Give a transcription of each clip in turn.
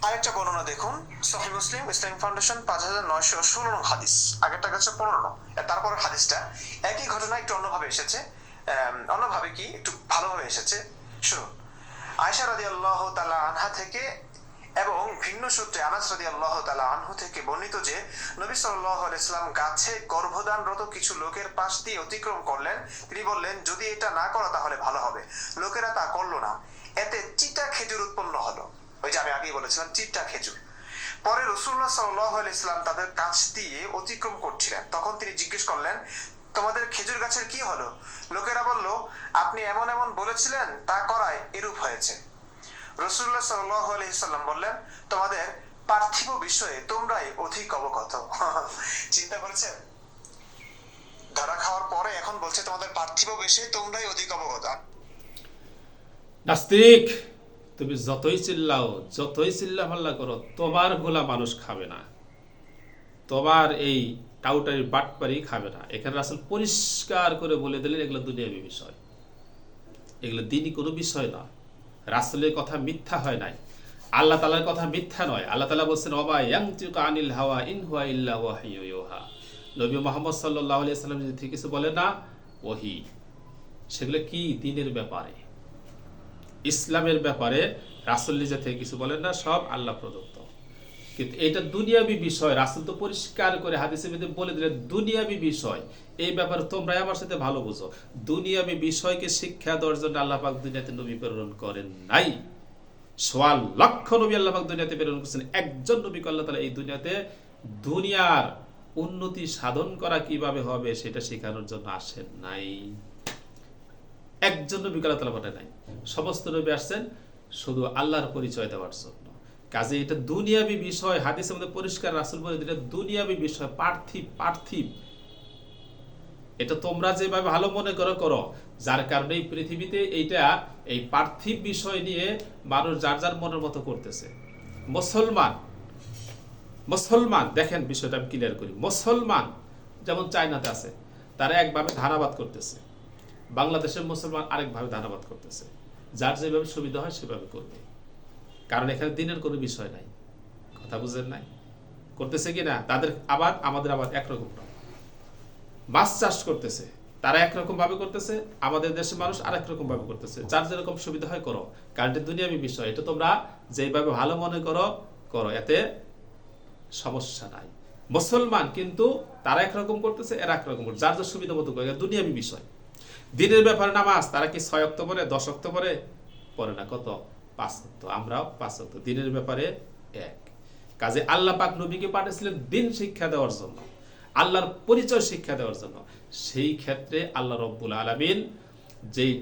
আরেকটা বর্ণনা দেখুন, সহিহ মুসলিম ইসলামিক ফাউন্ডেশন 5916 নং হাদিস, আগেরটা কাছে 15 নং, তারপরের হাদিসটা একই ঘটনা একটু অন্যভাবে এসেছে। অন্যভাবে কি, একটু ভালোভাবে এসেছে, শুনুন। আয়েশা রাদিয়াল্লাহু তাআলা আনহা থেকে এবং ভিন্ন সূত্রে আনাস রাদিয়াল্লাহু তাআলা আনহু থেকে বর্ণিত যে নবী সাল্লাল্লাহু আলাইহি সাল্লাম গাছে গর্ভধানরত কিছু লোকের পাশ দিয়ে অতিক্রম করলেন। তিনি বললেন, যদি এটা না করো তাহলে ভালো হবে। লোকেরা তা করলো না, এতে চিটা খেজুর উৎপন্ন হলো। ওই যে আমি আগেই বলেছিলাম, চিটা খেজুর। পরে রাসূলুল্লাহ সাল্লাল্লাহু আলাইহি সাল্লাম তাদের কাছ দিয়ে অতিক্রম করছিলেন, তখন তিনি জিজ্ঞেস করলেন, তোমাদের খেজুর গাছের কি হলো? লোকেরা বলল, আপনি এমন এমন বলেছিলেন, তা করায় এরূপ হয়েছে। রাসূলুল্লাহ সাল্লাল্লাহু আলাইহি সাল্লাম বললেন, তোমাদের পার্থিব বিষয়ে তোমরাই অধিক অবগত। চিন্তা করেছেন, ধরা খাওয়ার পরে এখন বলছে তোমাদের পার্থিব বিষয়ে তোমরাই অধিক অবগত। নাস্তিক, তুমি যতই চিল্লাও, যতই চিল্লাফাল্লা করো, তোমার গোলা মানুষ খাবে না, তোমার এই টাউটারি বাটপারি খাবে না। এখানে রাসূল পরিষ্কার করে বলে দিলেন, এগুলো দুনিয়াবী বিষয়, এগুলো দিনই কোনো বিষয় না। রাসূলের কথা মিথ্যা হয় নাই, আল্লাহ তাআলার কথা মিথ্যা নয়। আল্লাহ তাআলা বলছেন, ওয়া মা ইয়ানতিকু আনিল হাওয়া ইন হুয়া ইল্লা ওয়াহয়ু ইউহা। নবী মুহাম্মদ সাল্লাল্লাহু আলাইহি সাল্লাম যদি কিছু বলে না, ওহী, সেগুলো কি দিনের ব্যাপারে, ইসলামের ব্যাপারে রাসূল নিজে থেকে কিছু বলেন না, সব আল্লাহ প্রদত্ত। কিন্তু এটা দুনিয়াবী বিষয়, রাসূল তো পরিষ্কার করে হাদিসের মধ্যে বলে দিলেন দুনিয়াবী বিষয়। এই ব্যাপারে তোমরাই আমার সাথে ভালো বুঝো, দুনিয়াবী বিষয়কে শিক্ষা দেওয়ার জন্য আল্লাহ পাক দুনিয়াতে নবী প্রেরণ করেন নাই। 1.25 নবী আল্লাহ পাক দুনিয়াতে প্রেরণ করেছেন, একজন নবীকে আল্লাহ তাআলা এই দুনিয়াতে দুনিয়ার উন্নতি সাধন করা কিভাবে হবে সেটা শেখানোর জন্য আসেন নাই। একজন নবী আল্লাহ তাআলা পাঠায় নাই, সমস্ত নবী আসছেন শুধু আল্লাহর পরিচয় দেওয়ার জন্য। কাজে এটা দুনিয়াবী বিষয়, হাদিসের মধ্যে পরিষ্কার রাসূল বলে দিলেন দুনিয়াবী বিষয়, পার্থিব। এটা তোমরা যেভাবে ভালো মনে করো করো, যার কারণে এই পৃথিবীতে এইটা এই পার্থিব বিষয় নিয়ে মানুষ যার যার মনের মতো করতেছে। মুসলমান দেখেন, বিষয়টা আমি ক্লিয়ার করি। মুসলমান যেমন চায়নাতে আছে, তারা একভাবে ধানাবাদ করতেছে, বাংলাদেশের মুসলমান আরেকভাবে ধানাবাদ করতেছে। যার যেভাবে সুবিধা হয় সেভাবে করবে, কারণ এখানে দিনের কোনো বিষয় নাই। কথা বুঝেন নাই? করতেছে কি না? তাদের আবাদ আমাদের আবাদ একরকম নয়। মাছ চাষ করতেছে, তারা একরকম ভাবে করতেছে, আমাদের দেশের মানুষ আরেক রকম ভাবে করতেছে। যার যেরকম সুবিধা হয় করো, কারণ এটা দুনিয়াবী বিষয়। এটা তোমরা যেভাবে ভালো মনে করো করো, এতে সমস্যা নাই। মুসলমান কিন্তু তারা একরকম করতেছে, এরা একরকম করছে, যার যার সুবিধা মতো করে, দুনিয়াবী বিষয়। দিনের ব্যাপারে নামাজ তারা কি 6 ওয়াক্ত পড়ে, 10 ওয়াক্ত পড়ে না, কত? 5 ওয়াক্ত। আমরাও 5 ওয়াক্ত। দিনের ব্যাপারে এক। কাজে আল্লাহ পাক নবীকে পাঠিয়েছিলেন দিন শিক্ষা দেওয়ার জন্য, আল্লাহর পরিচয় শিক্ষা দেওয়ার জন্য। সেই ক্ষেত্রে আল্লাহ রব্বুল আলামিন যেই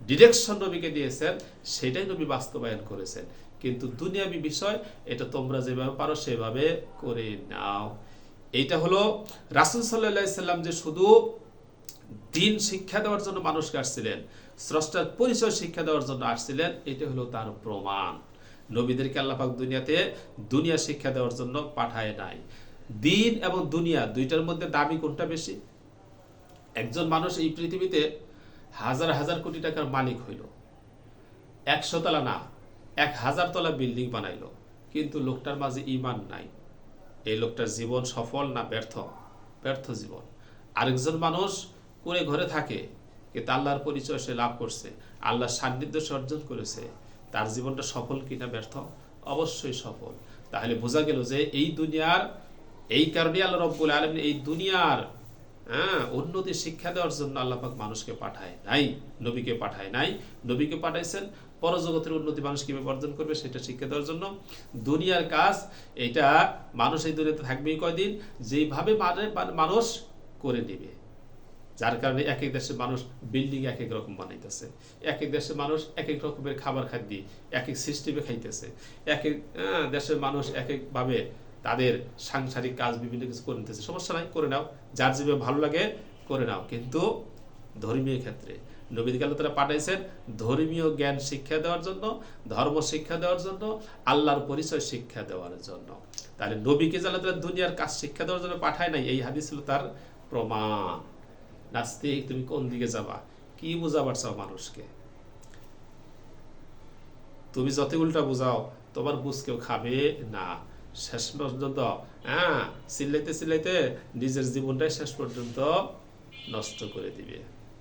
ডিরেকশন নবীকে দিয়েছেন সেটাই নবী বাস্তবায়ন করেছেন। কিন্তু দুনিয়াবী বিষয় এটা তোমরা যেভাবে পারো সেভাবে করে নাও। এইটা হলো রাসূল সাল্লাল্লাহু আলাইহি সাল্লাম যে শুধু দিন শিক্ষা দেওয়ার জন্য মানুষকে আসছিলেন, স্রষ্টার পরিচয় শিক্ষা দেওয়ার জন্য আসছিলেন, এটা হলো তার প্রমাণ। নবীদেরকে আল্লাহ পাক দুনিয়াতে দুনিয়া শিক্ষা দেওয়ার জন্য পাঠায় নাই। দিন এবং দুনিয়া দুইটার মধ্যে দামি কোনটা বেশি? একজন মানুষ এই পৃথিবীতে হাজার হাজার কোটি টাকার মালিক হইল, 100 তলা না 1000 তলা বিল্ডিং বানাইলো, কিন্তু লোকটার মাঝে ঈমান নাই। এই লোকটার জীবন সফল না ব্যর্থ? ব্যর্থ জীবন। আরেকজন মানুষ কুঁড়ে ঘরে থাকে, কিন্তু আল্লাহর পরিচয় সে লাভ করছে, আল্লাহর সান্নিধ্য সে অর্জন করেছে, তার জীবনটা সফল কিনা ব্যর্থ? অবশ্যই সফল। তাহলে বোঝা গেল যে এই দুনিয়ার, এই কারণে আল্লাহ রব্বুল আলামিন এই দুনিয়ার উন্নতি শিক্ষা দেওয়ার জন্য আল্লাহ পাক মানুষকে পাঠায় নাই, নবীকে পাঠায় নাই। নবীকে পাঠাইছেন পরজগতের উন্নতি মানুষ কিভাবে অর্জন করবে সেটা শিক্ষা দেওয়ার জন্য। দুনিয়ার কাজ এটা মানুষ এই দুনিয়াতে থাকবেই কয়দিন, যেইভাবে মানুষ করে নেবে। যার কারণে এক এক দেশের মানুষ বিল্ডিং এক এক রকম বানাইতেছে, এক এক দেশের মানুষ এক এক রকমের খাবার খাদ্য এক এক সিস্টেমে খাইতেছে, এক এক দেশের মানুষ এক একভাবে তাদের সাংসারিক কাজ বিভিন্ন কিছু করে নিতেছে। সমস্যা নাই, করে নাও, যার যেভাবে ভালো লাগে করে নাও। কিন্তু ধর্মীয় ক্ষেত্রে নবীকে আল্লাহ তাআলা পাঠাইছেন ধর্মীয় জ্ঞান শিক্ষা দেওয়ার জন্য, ধর্ম শিক্ষা দেওয়ার জন্য, আল্লাহর পরিচয় শিক্ষা দেওয়ার জন্য। তাহলে নবীকে আল্লাহ তাআলা দুনিয়ার কাজ শিক্ষা দেওয়ার জন্য পাঠায় নাই, এই হাদিস হলো তার প্রমাণ। নাস্তিক, তুমি কোন দিকে যাবা? কি বুঝাবার চাও মানুষকে? তুমি যত উল্টা বুঝাও তোমার বুঝ কেউ খাবে না। শেষ পর্যন্ত হ্যাঁ চিল্লাইতে চিল্লাইতে নিজের জীবনটাই শেষ পর্যন্ত নষ্ট করে দিবে।